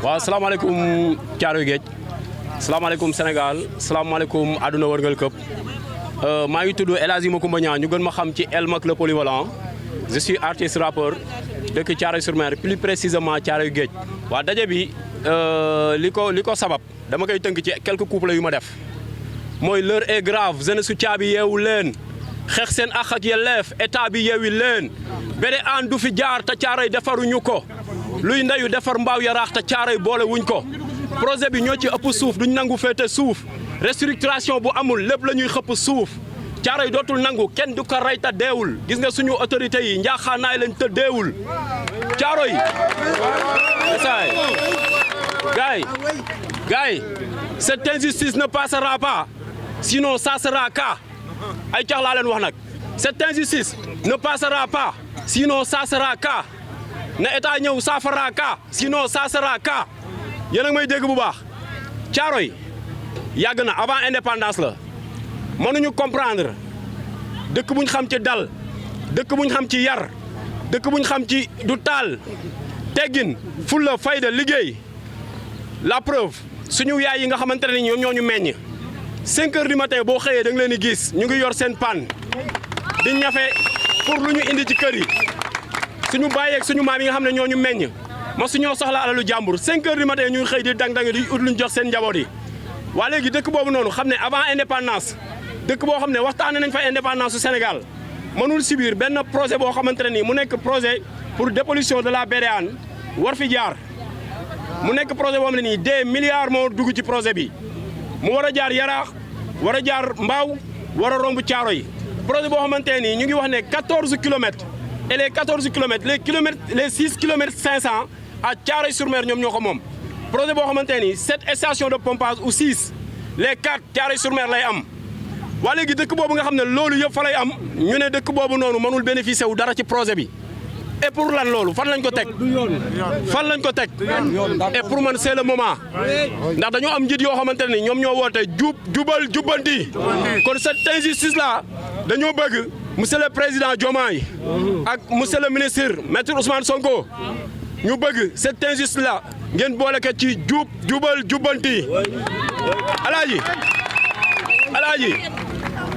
waaw salaamaaleykum Thiaroye Géej salaamaaleykum Sénégal salaamaaleykum àdduna wërngal këpp maa ngi tudd El Hadji Macoumba Niang ñu gën ma xam ci El Mac le polyvalent je suis artiste rappeur dëkk Thiaroye-sur-Mer plus précisément Thiaroye Géej waa daje bi li ko sabab dama koy tënk ci quelques couplets yu ma def mooy l'heure est grave jeunesse su caabi yeewu leen xeex seen àq ak yelleef état bi yeewi leen bere aan du fi jaar te Thiaroye defaruñu ko luy ndeyu defar mbaaw yaraax te Thiaroye boole wuñ ko projet bi ñoo ci ëpp suuf duñ nangu féete suuf restructuration bu amul lépp la ñuy xëpp suuf Thiaroye dootul nangu kenn du ko rey te deewul gis nga suñu autorités yi njaaxaanaay lañ te deewul Thiaroye saay gaay cette injustice ne passera pas sinon ça sera cas ay cax laa leen wax nag cette injustice ne passera pas sinon ça sera cas na état ñëw saafara cas sinon ça sera cas yéen a ngi may dégg bu baax Thiaroye yàgg na avant indépendance la mënuñu comprendre dëkk buñ xam ci dal dëkk buñ xam ci yar dëkk buñ xam ci du taal teggin fulla fayda liggéey la preuve suñu yaay yi nga xamante ne ñoom ñoo ñu meññ 5 heures du matin boo xëyee da nga leen di gis ñu ngi yor seen pan di ñafe pour lu ñu indi ci kër yi suñu baay ak suñu maam yi nga xam ne ñoo ñu meññ ma suñoo soxla alalu jàmbur 5 heures du matin ñu ngi xëy di dang-dang di ut luñ jox seen njaboot yi. waa léegi dëkk boobu noonu xam ne avant indépendance dëkk boo xam ne waxtaane nañ fa indépendance su Sénégal mënul subir benn projet boo xamante ne nii mu nekk projet pour dépollution de la baie Hann war fi jaar mu nekk projet boo xam ne nii des milliards moo dugg ci projet bi mu war a jaar Yaraax war a jaar Mbao war a romb Thiaroye projet boo xamante ne nii ñu ngi wax ne 14 kilomètres et les 14 kilomètres les 6 kilomètres 500 à Thiaroye-sur-Mer ñoom ñoo ko moom projet boo xamante ne nii 7 stations de pompage ou 6 les 4 Thiaroye-sur-Mer lay am waa léegi dëkk boobu nga xam ne loolu yëpp fa lay am ñu ne dëkk boobu noonu mënul bénéficier wu dara ci projet bi et pour lan loolu fan lañ ko teg fan lañ ko teg et pour man c'est le moment ndax dañoo am njiit yoo xamante ne ñoom ñoo woote jubal jubbanti kon cette injustice là dañoo bëgg monsieur le président Diomaye ak monsieur le ministre maître Ousmane Sonko ñu bëgg cette injustice là ngeen boole ko ci jubal jubbanti alaaji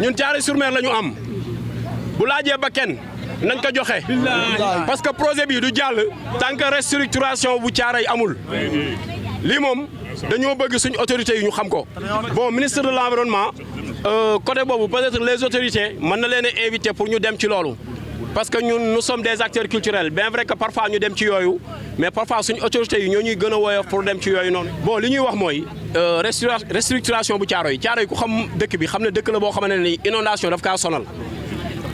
ñun Thiaroye-sur-Mer la ñu am bu laajee ba kenn nañ ko joxe parce que projet bi du jàll tant que restructuration bu Thiaroye amul lii moom dañoo bëgg suñu autorités yi ñu xam ko bon ministre de l'environnement côté boobu peut-être les autorités mën na leen a invité pour ñu dem ci loolu parce que ñun nous sommes des acteurs culturels bien vrai que parfois ñu dem ci yooyu mais parfois suñu autorités yi ñoo ñuy gën a woyof pour dem ci yooyu noonu bon li ñuy wax mooy restructuration bu Thiaroye ku xam dëkk bi xam ne dëkk la boo xamante ne ni inondation daf kaa sonal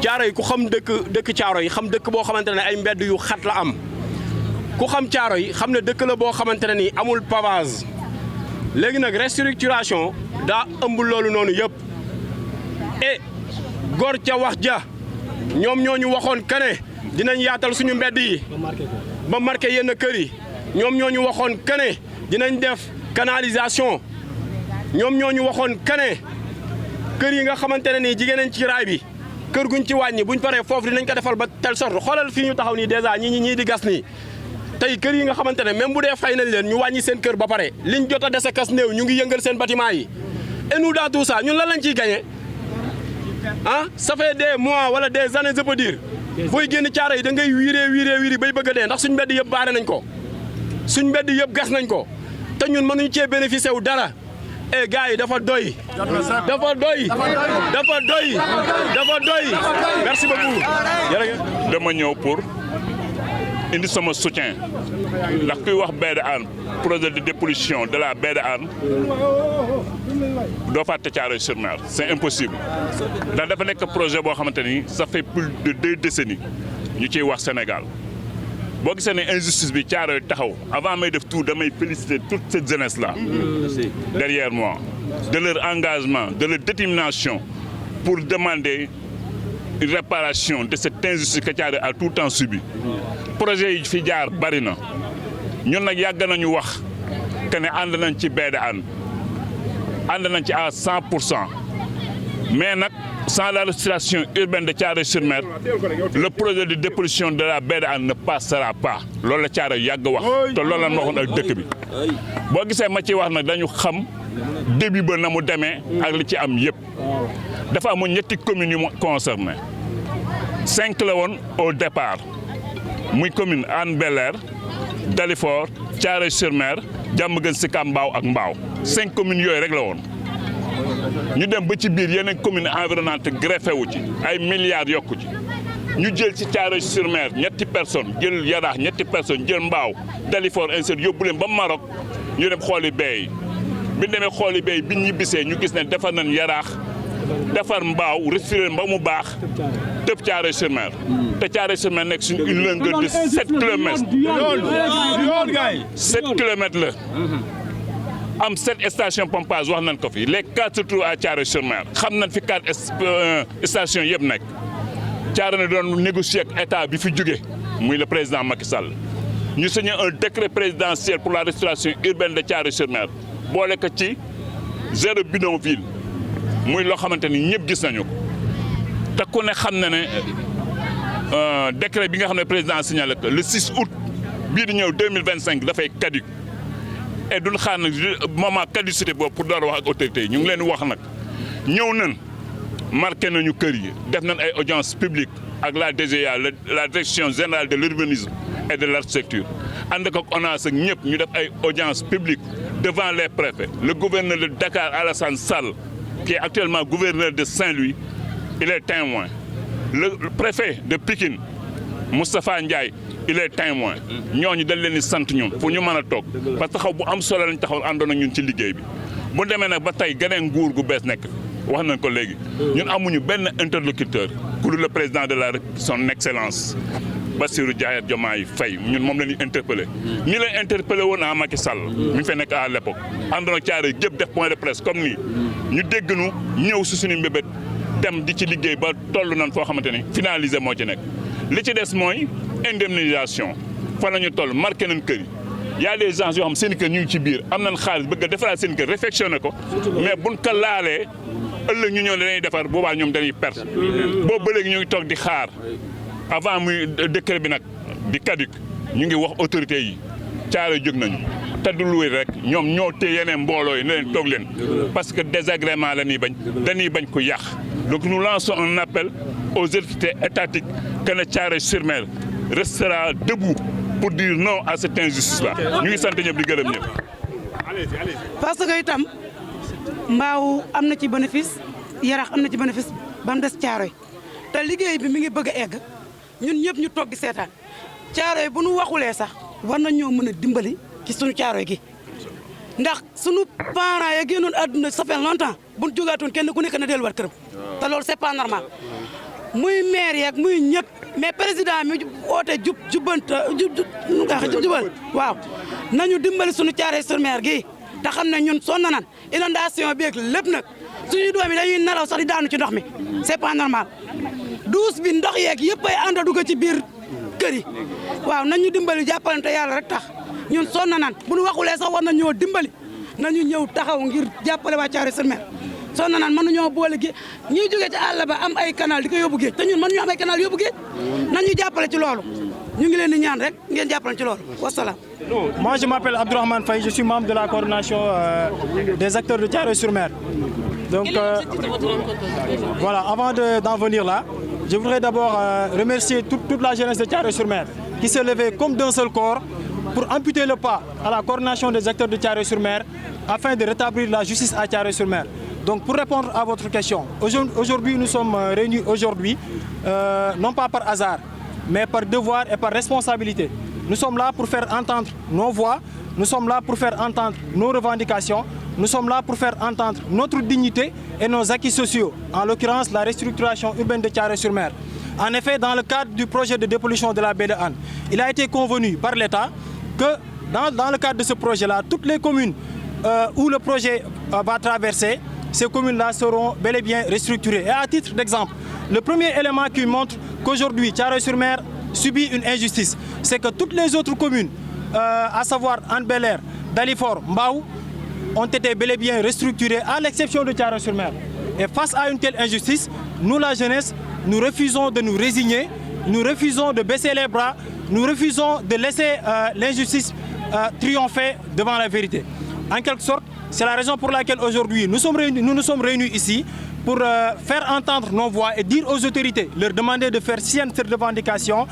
Thiaroye ku xam dëkk Thiaroye xam dëkk boo xamante ne ay mbedd yu xat la am ku xam Thiaroye xam ne dëkk la boo xamante ne ni amul pavage léegi nag restructuration daa ëmb loolu noonu yëpp et góor ca wax ja ñoom ñoo ñu waxoon kane dinañ yaatal suñu mbedd yi ba marqué yenn kër yi ñoom ñoo ñu waxoon kane dinañ def canalisation ñoom ñoo ñu waxoon kane kër yi nga xamante ne nii jigéen nañ ci raay bi kër guñ ci wàññi buñ paree foofu dinañ ko defal ba telle sorte xoolal fii ñu taxaw nii dèjà ñii di gas nii tey kër yi nga xamante ne même bu dee fay nañ leen ñu wàññi seen kër ba pare liñ jot a dese kas néew ñu ngi yëngal seen bâtiment yi et nous dans tout ça ñun lan lañ ciy gagné ah ça fait des mois wala des années je peux dire booy génn Thiaroye da ngay wiiri bay bëgg a dee ndax suñ mbedd yëpp baare nañ ko suñ mbedd yëpp gas nañ ko te ñun mënuñ cee bénéficier wu dara et gars yi dafa doy merci beaucoup jërëjëf. dama ñëw pour indi sama soutien ndax kuy wax baie Hann projet de dépollution de la baie Hann doo fàtte Thiaroye-sur-Mer c'est impossible ndax dafa nekk projet boo xamante ni ça fait plus de 2 décennies ñu ciy wax Sénégal boo gisee ne injustice bi Thiaroye taxaw avant may def tout damay féliciter toute cette jeunesse là derrière moi de leur engagement de leur détermination pour demander une réparation de cette injustice que Thiaroye a tout le temps subi projet yi fi jaar bari na ñun nag yàgg nañu wax que ne ànd nañ ci baie Hann ànd nañ ci à 100% mais nag sans la restructuration urbaine de Thiaroye-sur-Mer, le projet de dépollution de la baie de Hann ne passera pas. loolu la Thiaroye yàgg wax te loolu la ñu waxoon ak dëkk bi boo gisee ma ci wax nag dañu xam début ba na mu demee ak li ci am yëpp dafa amoon ñetti communes yu mu concerné 5 la woon au départ muy commune Hann Bel-Air Dalifort Thiaroye-sur-Mer Diamaguène Sicap Mbao ak Mbao 5 communes yooyu rek la woon ñu dem ba ci biir yeneen communes environnantes greffé wu ci ay milliards yokku ci ñu jël ci Thiaroye-sur-Mer ñetti personnes jël Yaraax ñetti personnes jël Mbao Dalifort ainsi yóbbu leen ba Maroc ñu dem xooli bay bi ñu demee xooli bay bi ñibbisee ñu gis ne defar nañ Yaraax defar Mbao restructuré ba mu baax tëb Thiaroye-sur-Mer te Thiaroye-sur-Mer nekk sur une longueur de 7 kilomètres 7 kilomètres la am 7 stations pompage wax nañ ko fi les 4 se trouvent à Thiaroye-sur-Mer xam nañ fi 4 stations yëpp nekk Thiaroye na doon négocier ak état bi fi jóge muy le président Macky Sall ñu signé un décret présidentiel pour la restauration urbaine de Thiaroye-sur-Mer boole ko ci 0 bidonville muy loo xamante ni ñëpp gis nañu ko te ku ne xam na ne décret bi nga xam ne président signalé ko le 6 août bii di ñëw 2025 dafay caduc et duñ xaar nag moment caducité boobu pour door wax ak autorités yi ñu ngi leen wax nag ñëw nañ marqué nañu kër yi def nañ ay audience publique ak la DGA la direction générale de l'urbanisme et de l'architecture ànd ak ONAS ak ñëpp ñu def ay audience publique devant les préfets le gouverneur de Dakar Alassane Sall qui est actuellement gouverneur de Saint-Louis il est témoin le préfet de Pikine Moustapha Ndiaye il est témoin ñooñu dañ leen di sant ñun pour ñu mën a toog parce que taxaw bu am solo lañ taxaw àndoon ak ñun ci liggéey bi bu demee nag ba tey geneen nguur gu bees nekk wax nañ ko léegi ñun amuñu benn interlocuteur ku dul le président de la République son excellence Bassirou Diomaye Faye ñun moom la ñuy interpellé ni la interpellé woon à Macky Sall mi fay nekk à l'époque àndoon ak Thiaroye gépp def point de presse comme nii ñu dégg nu ñëw si suñu mbébét dem di ci liggéey ba toll nañ foo xamante ni finalisé moo ci nekk li ci des mooy indemnisation fa la ñu toll marqué nañ kër yi y a des gens yoo xam seen kër ñu ngi ci biir am nañ xaalis bëgg a defaraat seen kër réfectionné ko mais buñ ko laalee ëllëg ñu ñëw dañuy defar boobaa ñoom dañuy perte boobu ba léegi ñu ngi toog di xaar avant muy décret bi nag di caduc ñu ngi wax autorités yi Thiaroye jóg nañu te du luy rek ñoom ñoo téye yeneen mbooloo yi ne leen toog leen parce que désagrément la ñuy bañ dañuy bañ ko yàq donc nous lançons un appel aux autorités étatiques que ne Thiaroye-sur-Mer restera debout pour dire non à cette injustice là ñu ngi sant ñëpp di gërëm ñëpp. parce que itam Mbao am na ci bénéfice Yarax am na ci bénéfice ba mu des Thiaroye te liggéey bi mi ngi bëgg a egg ñun ñëpp ñu toog di seetaan Thiaroye bu nu waxulee sax war na ñoo mën a dimbali ci suñu Thiaroye gi ndax suñu parents ya génnoon àdduna ça fait longtemps bu ñu jógaatoon kenn ku nekk na delluwaat këram te loolu c'est pas normal muy maire yeeg muy ñëpp mais président mi oote jubal waaw nañu dimbali suñu Thiaroye-sur-Mer gi te xam ne ñun sonn nañ inondation bi ak lépp nag suñu doom yi dañuy nelaw sax di daanu ci ndox mi c'est pas normal douche bi ndox yeeg yëpp ay ànd dugg ci biir kër yi waaw nañu dimbali jàppalante yàlla rek tax ñun sonn nañ bu ñu waxulee sax war na ñoo dimbali nañu ñëw taxaw ngir jàppale waa Thiaroye-sur-Mer sonn nañ mënuñoo boole géej ñuy jógee ci àll ba am ay canal di ko yóbbu géej te ñun mënuñu am ay canal yóbbu géej nañu jàppale ci loolu ñu ngi leen di ñaan rek ngeen jàppale ci loolu wasalaam. Moi je m'appelle Abdourahmane Faye, je suis membre de la coordination des acteurs de Thiaroye-sur-Mer. Donc voilà, avant d'en venir là, je voudrais d'abord remercier toute la jeunesse de Thiaroye-sur-Mer qui s'est levée comme d'un seul corps pour amputer le pas à la coordination des acteurs de Thiaroye-sur-Mer afin de rétablir la justice à Thiaroye-sur-Mer. Donc pour répondre à votre question, aujourd'hui nous sommes réunis aujourd'hui, non pas par hasard, mais par devoir et par responsabilité. Nous sommes là pour faire entendre nos voix, nous sommes là pour faire entendre nos revendications, nous sommes là pour faire entendre notre dignité et nos acquis sociaux, en l'occurrence la restructuration urbaine de Thiaroye-sur-Mer. En effet, dans le cadre du projet de dépollution de la baie de Hann, il a été convenu par l'État que dans le cadre de ce projet-là, toutes les communes où le projet va traverser, ces communes-là seront bel et bien restructurées. Et à titre d'exemple, le premier élément qui montre qu'aujourd'hui Thiaroye-sur-Mer subit une injustice, c'est que toutes les autres communes, à savoir Hann Bel-Air, Dalifort, Mbao, ont été bel et bien restructurées à l'exception de Thiaroye-sur-Mer. Et face à une telle injustice, nous la jeunesse, nous refusons de nous résigner, nous refusons de baisser les bras, nous refusons de laisser l'injustice triompher devant la vérité. En quelque sorte, c'est la raison pour laquelle aujourd'hui nous nous sommes réunis ici pour faire entendre nos voix et dire aux autorités, leur demander de faire sienne cette revendication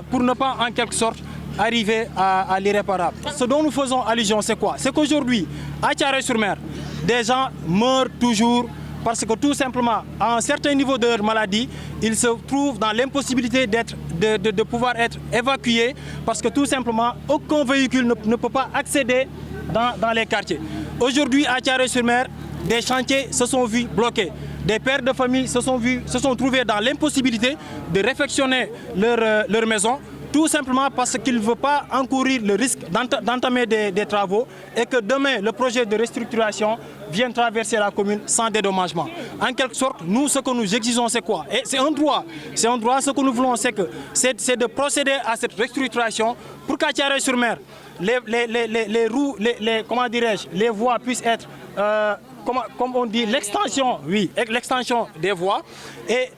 pour ne pas en quelque sorte arriver à l'irréparable. Ce dont nous faisons allusion, c'est quoi? C'est qu'aujourd'hui, à Thiaroye-sur-Mer, des gens meurent toujours parce que tout simplement, à un certain niveau de leur maladie, ils se trouvent dans l'impossibilité de pouvoir être évacués parce que tout simplement, aucun véhicule ne peut pas accéder dans les quartiers. Aujourd'hui, à Thiaroye-sur-Mer, des chantiers se sont vus bloqués. Des pères de famille se sont trouvés dans l'impossibilité de réfectionner leur maison, tout simplement parce qu'ils ne veulent pas encourir le risque d'entamer des travaux et que demain, le projet de restructuration vienne traverser la commune sans dédommagement. En quelque sorte, nous, ce que nous exigeons, c'est quoi? Et c'est un droit. C'est un droit. Ce que nous voulons, c'est de procéder à cette restructuration pour qu'à Thiaroye-sur-Mer, les voies puissent être, comme on dit, l'extension des voies. Et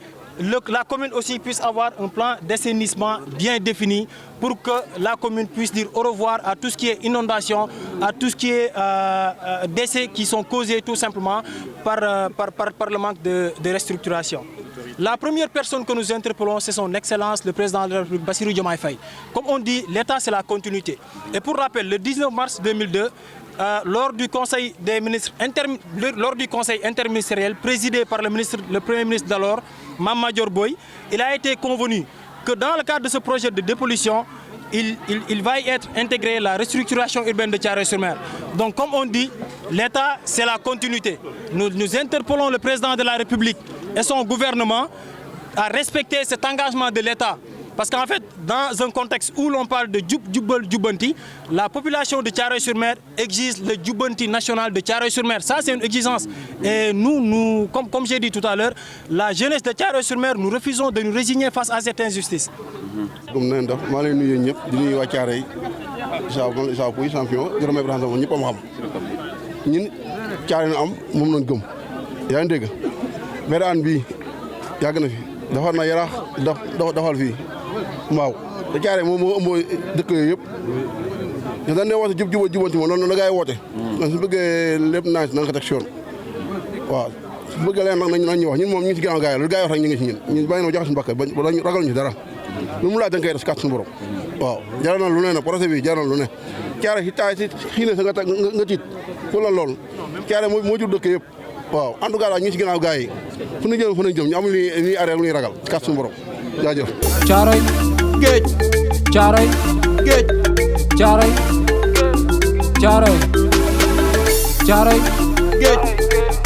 la commune aussi puisse avoir un plan d'assainissement bien défini pour que la commune puisse dire au revoir à tout ce qui est inondation, à tout ce qui est décès qui sont causés tout simplement par le manque de restructuration. La première personne que nous interpellons, c'est son Excellence, le président de la République, Bassirou Diomaye Faye. Comme on dit, l'État, c'est la continuité. Et pour rappel, le 19 mars 2002, lors du conseil des ministres lors du conseil interministériel présidé par le Premier ministre d'alors, Mame Madior Boye, il a été convenu que dans le cadre de ce projet de dépollution, il va y être intégré la restructuration urbaine de Thiaroye-sur-Mer. Donc comme on dit, l'État, c'est la continuité. Nous interpellons le président de la République et son gouvernement à respecter cet engagement de l'État. Parce qu'en fait, dans un contexte où l'on parle de Djubanti, la population de Thiaroye-sur-Mer exige le Djubanti national de Thiaroye-sur-Mer. Ça, c'est une exigence. Et nous comme j'ai dit tout à l'heure, la jeunesse de Thiaroye-sur-Mer, nous refusons de nous résigner face à cette injustice. waaw te Thiaroye moom moo ëmb dëkk yooyu yëpp ñu dañ ne woote jubanti moom noonu la gaa yi woote su bëggee lépp naa na nga ko teg si yoon waaw su bëggee leen nag nañ ñu wax ñun moom ñu ngi si ginnaaw gaa yi lu gaa yi wax rek ñu ngi si ñun bàyyi na joxe suñu bakkan ba ragal ñu dara lu mu laaj dañ koy def si kàttan suñu borom waaw jaral na lu ne nag projet bi jaral na lu ne Thiaroye si taay si xiine sa nga tiit fu la lool Thiaroye moo jur dëkk yëpp waaw en tout cas daal ñu ngi si ginnaaw gaa yi fu ñu jëm ñu amul li arrêt lu ñuy ragal si kàttan suñu borom jaajëf. Thiaroye géej Thiaroye géej Thiaroye Thiaroye géej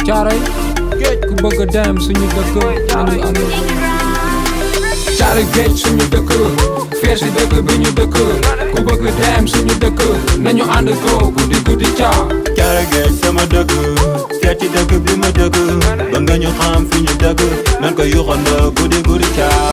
Thiaroye géej ku bëgg a dem suñu dëkk nañu ànd Thiaroye géej suñu dëkk fees si dëkk bi ñu dëkk ku bëgg dem suñu dëkk nañu ànd ko guddi guddi Thiaroye géej sama dëkk fees ci dëkk bi ma dëkk ba nga ñu xam fi ñu dëkk nan ko yuxandoo guddi guddi